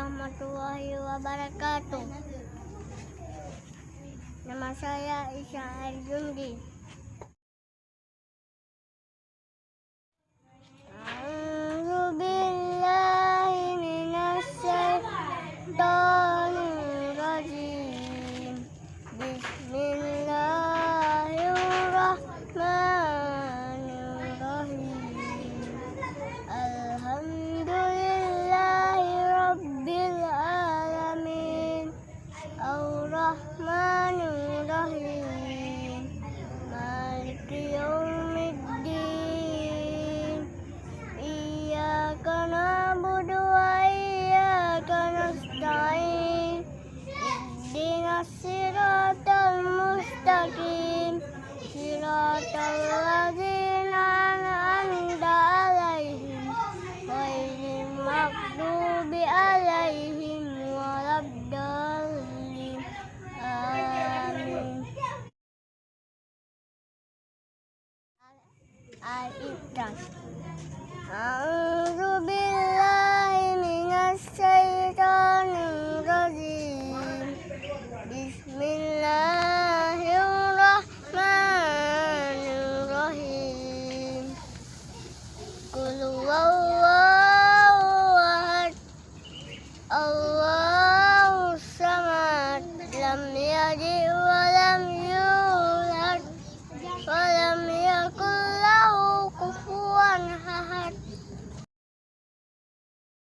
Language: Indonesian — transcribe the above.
warahmatullahi wabarakatuh. Nama saya Ihsan. A'udzu billahi minasy syaithanir rajim. Bismillahirrahmanirrahim. Alhamdulillahi rabbil alamin. Ar-Rahmanir Rahim. Maliki yaumiddin. Iyyaka na'budu wa iyyaka nasta'in. Ihdinas siratal mustaqim. Siratal ladzina an'amta 'alaihim ghairil maghdubi 'alaihim waladdallin. Amin. Al-Ikhlas. A'udzu billahi minasy syaithanir rajim. Bismillah.